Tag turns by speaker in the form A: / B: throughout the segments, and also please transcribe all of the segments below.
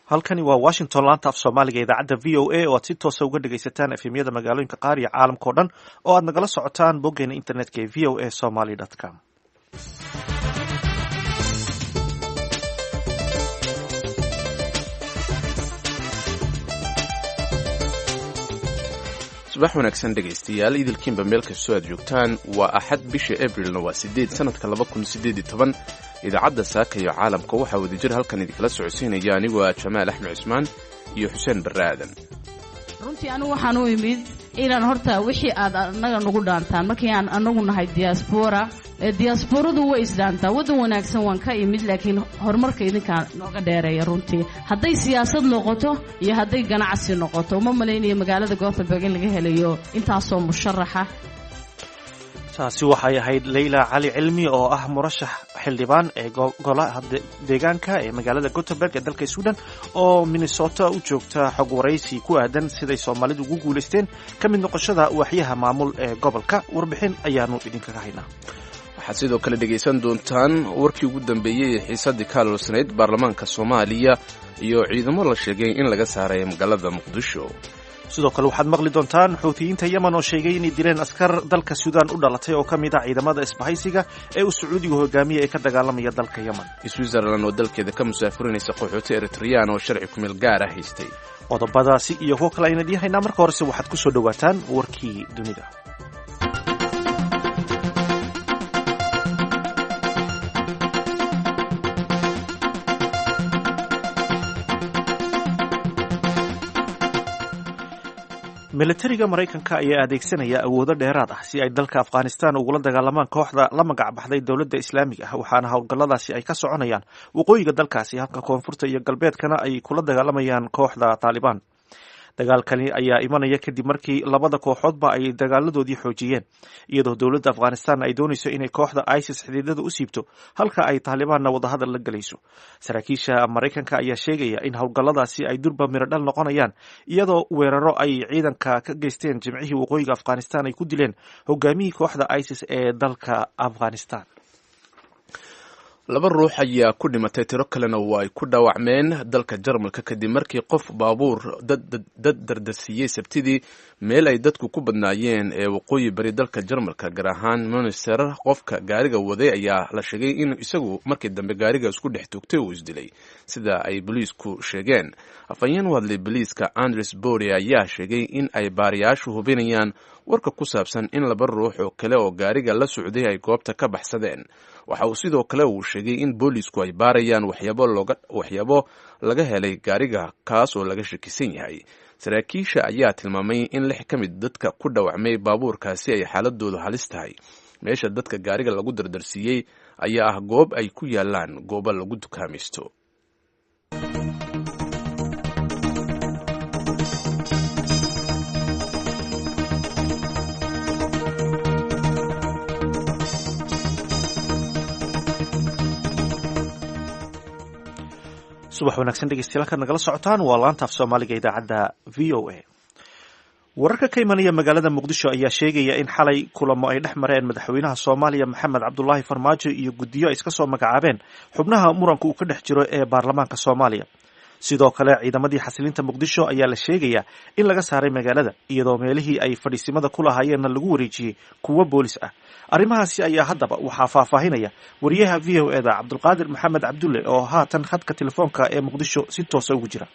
A: halkani waa washington laanta af soomaaliga idaacadda v o a oo aad si toosa uga dhegaysataan efemyada magaalooyinka qaar iyo caalamkao dhan oo aad nagala socotaan boggeena internetka ee v o a somaly com.
B: subax wanaagsan dhegaystayaal idilkiinba meel kastoo aad joogtaan waa axad bisha abrilna waa 8 sanadka 2018 idaacadda saaka iyo caalamka waxaa wadajir halkan idinkala socodsiinaya anigoo ah jamaal axmed cusmaan iyo xuseen barre aadan.
C: runtii anigu waxaan u imid inaan horta wixii aad annaga nagu dhaantaan markii aan anagu nahay diaspora diasporadu way isdhaantaa waddan wanaagsan waan ka imid laakiin horumarka idinkaa nooga dheereeya runtii hadday siyaasad noqoto iyo hadday ganacsi noqoto uma malaynayo magaalada gothenburg in laga helayo intaasoo musharaxa.
A: taasi waxay ahayd Leyla Cali Cilmi oo ah murashax xildhibaan ee golaha deegaanka ee magaalada Gothenburg ee dalka Sweden oo Minnesota u joogta xog waraysi ku aadan siday Soomaalidu ugu guuleysteen ka mid noqoshada waaxyaha maamul ee gobolka. warbixin ayaanu idinkaga haynaa.
B: waxaad sidoo kale dhegaysan doontaan warkii ugu dambeeyey ee xiisadii ka aloolsanayd baarlamaanka Soomaaliya iyo ciidamo la sheegay in laga saaray magaalada Muqdisho.
A: sidoo kale waxaad maqli doontaan xuutiyiinta Yemen oo sheegay inay dileen askar dalka Suudaan u dhalatay oo ka mid ah ciidamada isbahaysiga ee uu Sacuudiga hogaamiyay ee ka dagaalamaya dalka Yemen.
B: Switzerland oo dalkeeda ka musaafirinaysa qaxooti Eritrean oo sharci ku meel gaar ah haystay.
A: qodobadaasi iyo kuwa kale ayna diyahaynaa. marka horese waxaad ku soo dhawaataan warkii dunida. militariga Mareykanka ayaa adeegsanaya awoodo dheeraad ah si ay dalka Afghanistan ugula dagaalamaan kooxda la magac baxday dawladda Islaamiga ah waxaana howlgalladaasi ay ka soconayaan waqooyiga dalkaasi halka koonfurta iyo galbeedkana ay kula dagaalamayaan kooxda Taliban. dagaalkani ayaa imanaya kadib markii labada kooxoodba ay dagaaladoodii xoojiyeen iyadoo dawladda Afghanistan ay doonayso inay kooxda ISIS xididada u siibto halka ay Talibanna wadahadal la galayso. saraakiisha Mareykanka ayaa sheegaya in howlgalladaasi ay durba miradhal noqonayaan iyadoo weeraro ay ciidanka ka geysteen jimcihii waqooyiga Afghanistan ay ku dileen hogaamiyihii kooxda ISIS ee dalka Afghanistan.
B: laba ruux ayaa ku dhimatay tiro kalena waa ay ku dhaawacmeen dalka Jarmalka kadib markii qof baabuur dad dardarsiiyey Sabtidii meel ay dadku ku badnaayeen ee waqooyi bari dalka Jarmalka gaar ahaan Münster. qofka gaariga waday ayaa la sheegay in isagu markii dambe gaariga isku dhex toogtay oo isdilay sida ay booliisku sheegeen. afhayeen u hadlay booliiska Andres Bode ayaa sheegay in ay baariyaashu hubinayaan warka ku saabsan in laba ruux oo kale oo gaariga la socday ay goobta ka baxsadeen. waxa uu sidoo kale uu sheegay in boolisku ay baarayaan waxyaabo laga helay gaariga kaas oo laga shakisan yahay. saraakiisha ayaa tilmaamay in 6 ka mid dadka ku dhaawacmay baabuurkaasi ay xaaladoodu halis tahay. meesha dadka gaariga lagu dardarsiiyey ayaa ah goob ay ku yaalaan goobo lagu dukaamaysto.
A: subax wanaagsan dhegeystayaal halkaad nagala socotaan waa laanta af soomaaliga idaacadda v o a. wararka ka imanaya magaalada Muqdisho ayaa sheegaya in xalay kulamo ay dhex mareen madaxweynaha Soomaaliya Maxamed Cabdullaahi Farmaajo iyo guddiyo ay iska soo magacaabeen xubnaha muranka uu ka dhex jiro ee baarlamaanka Soomaaliya. sidoo kale ciidamadii xasilinta Muqdisho ayaa la sheegaya in laga saaray magaalada iyadoo meelihii ay fadhiisimada ku lahaayeenna lagu wareejiyey kuwa boolis ah. arrimahaasi ayaa haddaba waxaa faahfaahinaya wariyaha v o a-da Cabdulqaadir Maxamed Cabdulle oo haatan khadka telefoonka ee Muqdisho si toosa ugu jira.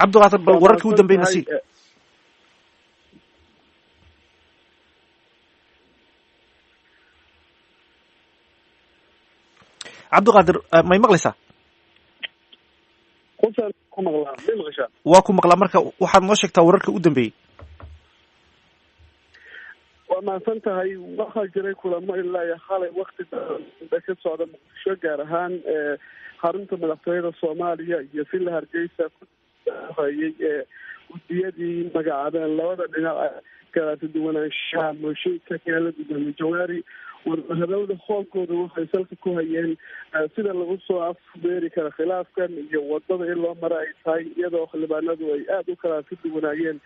A: Cabdulqaadir, bal wararkii u dambeeyay si Cabdulqaadir may maqlaysaa? waa ku maqlaa. marka waxaad noo sheegtaa wararka u dambeeyey.
D: waa mahadsan tahay. waxaa jiray kulamo ilaa iyo xalay wakti dambe ka socda Muqdisho gaar ahaan xarunta madaxtooyada Soomaaliya iyo Villa Hargeysa ku hayay gudiyadii magacaabeen labada dhinac kala duwanaanshaha mooshinka kala gudoomiye Jawaari wadahadalada hoolkooda waxay salka ku hayeen sida lagu soo afbeeri kara khilaafkan iyo wadada in loo mara ay tahay iyadoo xildhibaanadu ay aada u kala ka duwanaayeen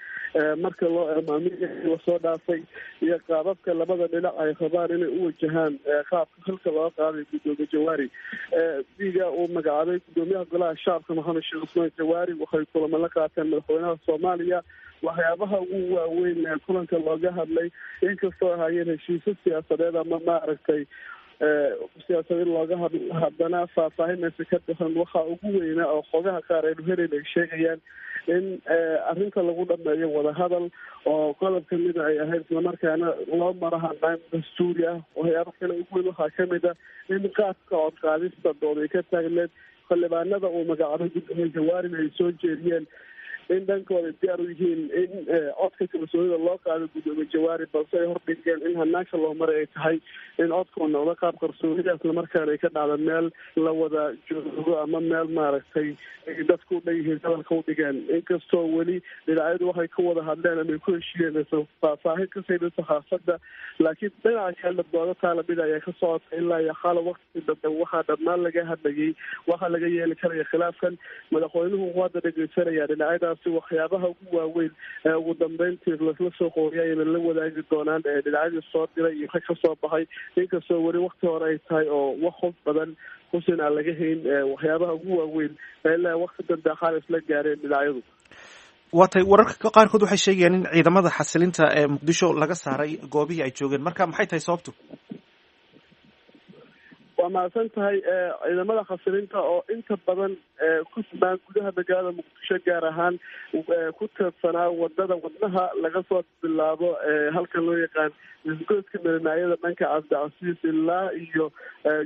D: marka loo amaamiya lasoo dhaafay iyo qaababka labada dhinac ay rabaan inay u wajahaan qaabka halka loo qaaday gudoomiye jawaari diga uu magacaabay gudoomiyaha golaha shacabka maxamed sheekh cusmaan jawaari waxay kulamo la qaateen madaxweynaha soomaaliya waxyaabaha ugu waaweyn ee kulanka looga hadlay inkastoo ahaayeen heshiisyo siyaasadeed ama maaragtay siyaasadeed looga hadlo haddana faahfaahinaysa ka bixin waxaa ugu weynaa oo xogaha qaar aynu helayn ay sheegayaan in arrinta lagu dhameeyo wadahadal oo qodob kamida ay ahayd islamarkaana loo maro hanaan dastuuri ah waxyaaba kale ugu weyn waxaa kamid a in qaadka codqaadista dood ay ka taagneed xildhibaanada uu magacaabay gudoomiye jawaarina ay soo jeediyeen in dhankooda diyaar u yihiin in codka kalsoonida loo qaado gudoomiye jawaari balse ay hordhigeen in hanaanka loo maray ay tahay in codkuu noqdo qaab qarsoonida islamarkaana ay ka dhacda meel la wada joogo ama meel maaragtay dadku u dhan yihiin hadalka u dhigeen inkastoo weli dhinacyadu waxay ka wada hadleen ama ay ku heshiiyeen faahfaahin ka sayda saxaafadda laakiin dhinaca kale doodo taalamid ayaa ka socota ilaa iyo xala waqti dambe waxaa dhammaan laga hadlayay waxaa laga yeeli karaya khilaafkan madaxweynuhu wuxuu hadda dhegeysanaya dhinacyadaas waxyaabaha ugu waaweyn ugu dambeyntii lasla soo qooriyay inay la wadaagi doonaan dhinacyadii soo diray iyo ka soo baxay inkastoo weli wakti hore ay tahay oo wax xoog badan xusin aan laga hayn waxyaabaha ugu waaweyn ilaa wakti dambe xaal isla gaareen dhinacyadu
A: waatay wararka qaarkood waxay sheegayaan in ciidamada xasilinta ee muqdisho laga saaray goobihii ay joogeen marka maxay tahay sababtu
D: waa mahadsan tahay ciidamada khasilinta oo inta badan ku sugnaan gudaha magaalada muqdisho gaar ahaan ku teedsanaa wadada wadnaha laga soo bilaabo halkan loo yaqaan isgoyska milanaayada dhanka cabdicasiis ilaa iyo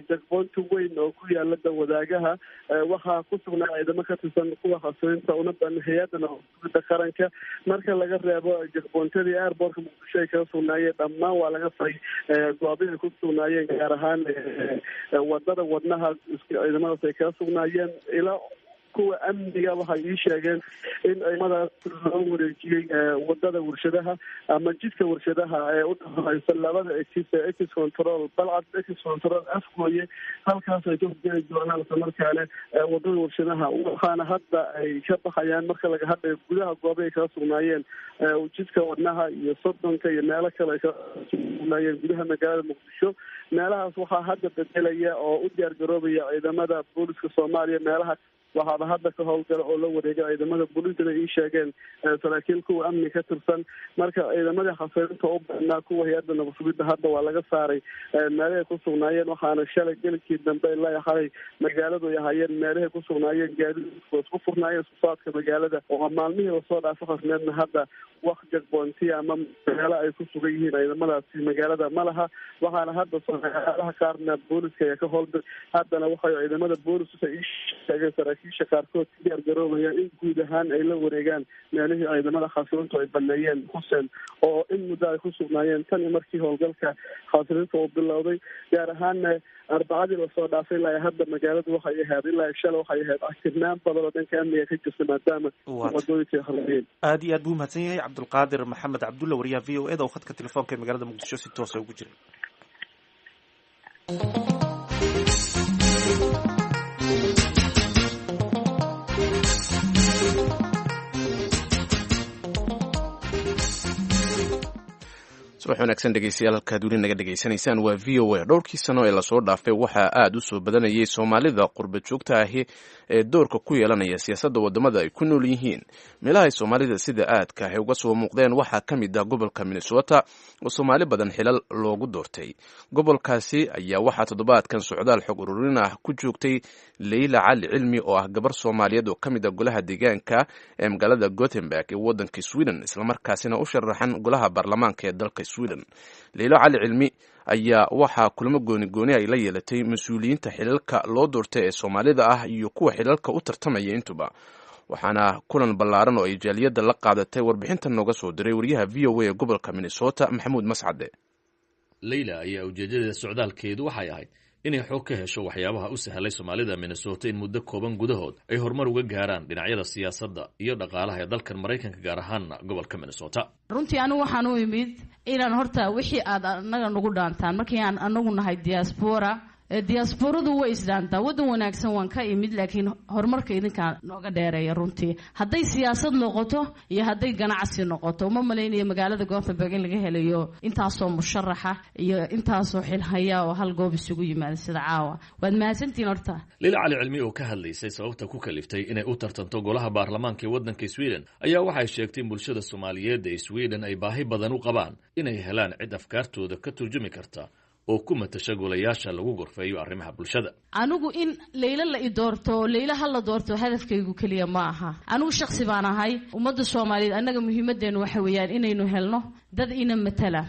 D: jagboonta weyn oo ku yaala wadaagaha waxaa ku sugnaa ciidamo ka tirsan kuwa khasilinta una badan hay-adda nabadgelyada qaranka marka laga reebo jagboontadii airbortka muqdisho ay kaga sugnaayeen dhammaan waa laga faray goobihi ay ku sugnaayeen gaar ahaan wadada wadnaha ciidamadaas ay kaga sugnaayeen ilaa kuwa amniga waxay ii sheegeen in ciidamadaas loo wareejiyey wadada warshadaha ama jidka warshadaha ee u dhexeysa labada ex control balcad ex control afgooye halkaas ay ka horjeedi doonaan islamarkaane wadada warshadaha waxaana hadda ay ka baxayaan marka laga hadlayo gudaha gooba ay kaga sugnaayeen jidka wadnaha iyo sodonka iyo meelo kale ay kaga sugnaayeen gudaha magaalada muqdisho meelahaas waxaa hadda bedelaya oo u diyaar garoobaya ciidamada booliska soomaaliya meelaha waxaaba hadda ka howlgala oo la wareegay ciidamada booliisana ii sheegeen saraakiil kuwa amni ka tirsan marka ciidamadii khasilinta u badnaa kuwa hay-adda nabadsugidda hadda waa laga saaray meelahay ku sugnaayeen waxaana shalay gelikii dambe ilaa xalay magaaladu ay ahaayeen meelahay ku sugnaayeen gaadiidku isku furnaayeen sufaadka magaalada oo maalmihii lasoo dhaafo khasneedna hadda wax jagboontiya ama meelo ay ku sugan yihiin ciidamadaasi magaalada ma laha waxaana hadda meelaha qaarna booliska ayaa ka howlgal haddana waxay ciidamada booliska ii sheegeen saraakiisha qaarkood ka diyaar garoobayaan in guud ahaan ay la wareegaan meelihii ciidamada khasilintu ay baneeyeen xuseen oo in muddo ay ku sugnaayeen tan iyo markii howlgalka khasilinta uu bilowday gaar ahaanna arbacadii lasoo dhaafay ilaa hadda magaaladu waxay ahayd ilaa shala waxay ahayd akirnaan badan oo dhanka amniga ka jirta maadaama wadooyinka ay khaldiyeen
A: aada iyo aad buu mahadsan yahay cabdulqaadir maxamed cabdulla wariyaha v o eda oo khadka telefoonka ee magaalada muqdisho si toosa ugu jiray
B: subax wanaagsan dhegeystayaal halkaad weli naga dhegaysanaysaan waa v o a dhowrkii sano ee lasoo dhaafay waxaa aada u soo badanayay soomaalida qurba joogta ahi ee doorka ku yeelanaya siyaasadda waddamada ay ku nool yihiin meelaha ay soomaalida sida aadka ahi uga soo muuqdeen waxaa ka mid ah gobolka minnesota oo soomaali badan xilal loogu doortay gobolkaasi ayaa waxaa toddobaadkan socdaal xog ururin ah ku joogtay leyla cali cilmi oo ah gabar soomaaliyeed oo ka mid ah golaha deegaanka ee magaalada gothenburg ee waddanka sweden islamarkaasina u sharaxan golaha baarlamaanka ee dalka sweden leylo cali cilmi ayaa waxaa kulamo gooni ay la yeelatay mas-uuliyiinta xilalka loo doortay ee soomaalida ah iyo kuwa xilalka u tartamaya intuba waxaana kulan ballaaran oo ay jaaliyadda la qaadatay warbixinta nooga soo diray wariyaha v o a ee gobolka minnesota maxamuud mascade
E: leyla ayaa ujeedada socdaalkeedu waxay ahayd inay xog ka hesho waxyaabaha u sahlay Soomaalida Minnesota in muddo kooban gudahood ay horumar uga gaaraan dhinacyada siyaasadda iyo dhaqaalaha ee dalkan Mareykanka gaar ahaan gobolka Minnesota.
C: runtii anigu waxaan u imid inaan horta wixii aad anaga nagu dhaantaan markii aan anagu nahay diaspora diasporadu way isdaantaa wadan wanaagsan waan ka imid laakiin horumarka idinka nooga dheereeya runtii hadday siyaasad noqoto iyo hadday ganacsi noqoto uma maleynaya magaalada Gothenburg in laga helayo intaasoo musharaxa iyo intaasoo xilhaya oo hal goob isugu yimaada sida caawa waad mahadsantiin horta
E: Leila Cali Cilmi oo ka hadlaysay sababta ku kaliftay inay u tartanto golaha baarlamaanka ee wadanka Sweden ayaa waxay sheegtay in bulshada Soomaaliyeed ee Sweden ay baahi badan u qabaan inay helaan cid afkaartooda ka turjumi karta oo ku matasha golayaasha lagu gorfeeyo arrimaha bulshada.
C: anigu in Leila la doorto Leila hal la doorto hadafkaygu kaliya ma aha anigu shakhsi baan ahay ummadda Soomaaliyeed anaga muhiimadeenu waxa weeyaan inaynu helno dad ina matala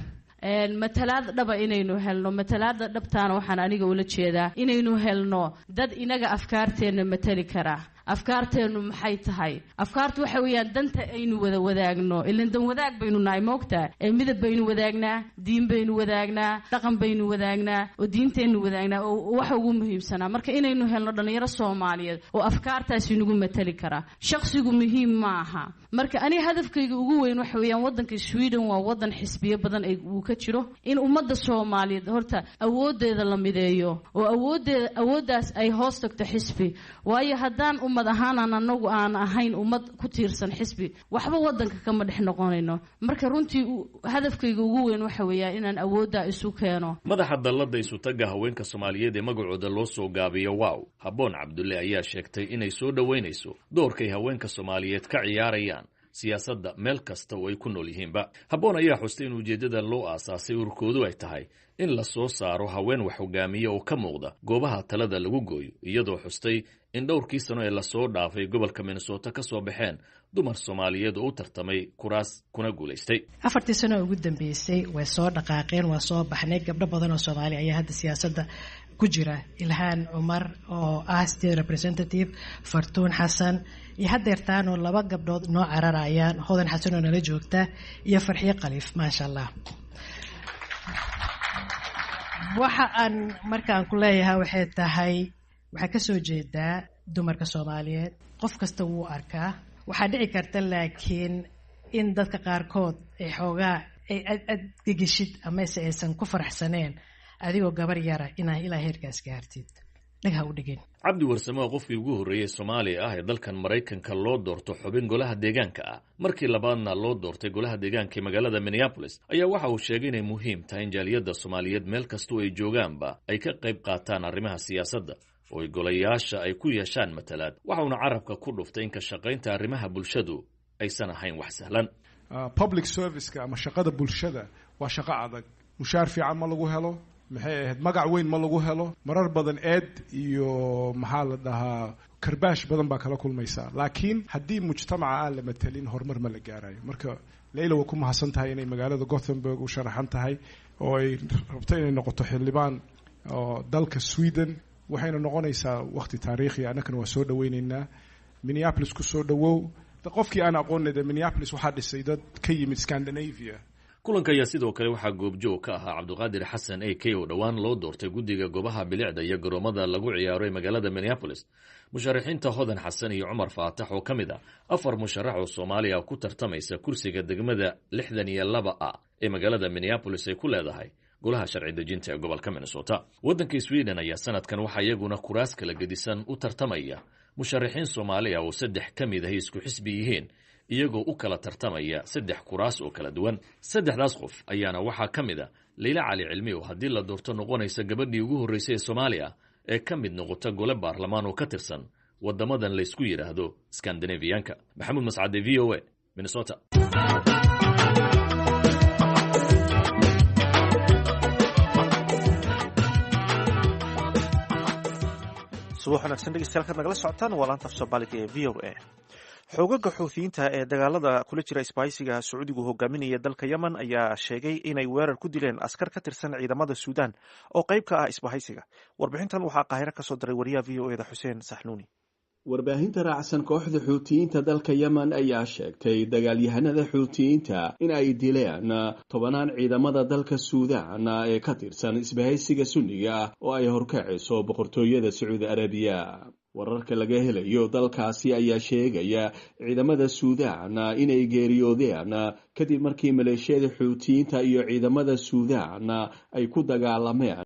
C: matalaad dhaba inaynu helno matalaada dhabtaana waxaan aniga ula jeedaa inaynu helno dad inaga afkaarteena matali kara afkaarteenu maxay tahay afkaartu waxa weeyaan danta aynu wada wadaagno ilaan dan wadaag baynu nahay moogtaa midab baynu wadaagnaa diin baynu wadaagnaa dhaqan baynu wadaagnaa oo diinteenu wadaagnaa oo waxa ugu muhiimsanaa marka inaynu helno dhalinyaro Soomaaliyeed oo afkaartaasi nagu matali kara shakhsigu muhiim ma aha marka ani hadafkayga ugu weyn waxa weeyaan wadanka Sweden waa wadan xisbiyo badan ay uu ka jiro in ummadda Soomaaliyeed horta awoodeeda la mideeyo oo awoodaas ay hoos tagto xisbi waayo haddaan ummad ahaan anagu aan ahayn ummad ku tiirsan xisbi waxba wadanka kama dhex noqonayno marka runtii hadafkayga ugu weyn waxa weeyaan inaan awoodda isu keeno
E: madaxa dalladda isu taga haweenka Soomaaliyeed ee magacooda loo soo gaabiyo wow Habboon Cabdulle ayaa sheegtay inay soo dhaweynayso doorkay haweenka Soomaaliyeed ka ciyaarayaan siyaasadda meel kasta oo ay ku nool yihiinba Habboon ayaa xustay in ujeedada loo aasaasay urkoodu ay tahay in la soo saaro haween wax hogaamiye oo ka muuqda goobaha talada lagu gooyo iyadoo xustay in dhowrkii sano ee la soo dhaafay gobolka Minnesota ka soo baxeen dumar Soomaaliyeed oo u tartamay kuraas kuna guuleystay
F: 4 sano ugu dambeysay way soo dhaqaaqeen waa soo baxnay gabdho badan oo Soomaali ayaa hadda siyaasadda ku jira Ilhaan Umar oo ah state representative Fartuun Xasan iyo hadeertaan oo 2 gabdhood noo cararayaan Hodan Xasan oo nala joogta iyo Farxiyo Qaliif maasha Allah waxa aan markaan ku leeyahay waxay tahay waxa ka soo jeedaa dumarka Soomaaliyeed qof kasta wuu arkaa waxa dhici karta laakiin in dadka qaarkood ay xoogaa ay adgigishid ama aysan ku faraxsaneen adigoo gabar yara inaa ilaa heerkaas gaartid dhaga u dhigin
E: Cabdi Warsamo qofkii ugu horeeyay Soomaali ah ee dalkan Mareykanka loo doorto xubin golaha deegaanka ah markii labaadna loo doortay golaha deegaanka ee magaalada Minneapolis ayaa waxa uu sheegay inay muhiim tahay in jaaliyadda Soomaaliyeed meel kasta oo ay joogaanba ay ka qayb qaataan arrimaha siyaasadda oo ay golayaasha ay ku yeeshaan matalaad waxauna carabka ku dhuftay in ka shaqaynta arrimaha bulshadu aysan ahayn wax sahlan
G: public service-ka ama shaqada bulshada waa shaqo adag mushaar fiican ma lagu helo maxay ahayd magac weyn ma lagu helo marar badan eed iyo maxaa la dhahaa karbaash badan baa kala kulmaysaa laakiin haddii mujtamaca aan la matalin horumar ma la gaarayo marka Leila waa ku mahadsan tahay inay magaalada Gothenburg u sharaxan tahay oo ay rabto inay noqoto xildhibaan oo dalka Sweden waxayna noqonaysaa waqti taariikhi anagana waa soo dhaweynaynaa Minneapolis ku soo dhawow qofkii aan aqoonay Minneapolis waxaa dhisay dad ka yimid Scandinavia
E: kulanka ayaa sidoo kale waxaa goobjoog ka ahaa Cabdiqaadir Xasan AK oo dhawaan loo doortay guddiga goobaha bilicda iyo garoomada lagu ciyaaro ee magaalada Minneapolis musharaxiinta Hodan Xasan iyo Cumar Faatax oo kamid ah 4 musharax oo Soomaaliya ku tartamaysa kursiga degmada 62A ee magaalada Minneapolis ay ku leedahay golaha sharci dejinta ee gobolka Minnesota wadanka Sweden ayaa sanadkan waxa iyaguna kuraas kala gedisan u tartamaya musharaxiin Soomaaliya oo 3 kamid ah isku xisbi yihiin iyagoo u kala tartamaya 3 kuraas oo kala duwan 3daas qof ayaana waxa kamid ah Leila Cali Cilmi oo hadii la doorto noqonaysa gabadhii ugu horeysay ee Soomaaliya ee kamid noqota gole baarlamaan oo ka tirsan wadamadan la isku yiraahdo Scandinavianka Maxamuud Mascade VOA Minnesota
A: subax wanaagsan dhegeystayaal nagala socotaan waa laanta Soomaaliga ee VOA xoogaga xuutiyiinta ee dagaalada kula jira isbaaysiga Sacuudigu hogaaminaya dalka Yemen ayaa sheegay inay weerar ku dileen askar ka tirsan ciidamada Suudaan oo qayb ka ah isbahaysiga warbixintan waxaa Qaahiro ka soo diray wariyaha VOA da Xuseen Saxnuuni
H: warbaahinta raacsan kooxda xuutiyiinta dalka yemen ayaa sheegtay dagaalyahanada xuutiyiinta in ay dileen 10 ciidamada dalka suudaan ee ka tirsan isbahaysiga sunniga ah oo ay horkacayso boqortooyada sacuudi arabiya wararka laga helayo dalkaasi ayaa sheegaya ciidamada suudaan inay geeriyoodeen kadib markii maleeshiyada xuutiyiinta iyo ciidamada suudaan ay ku dagaalameen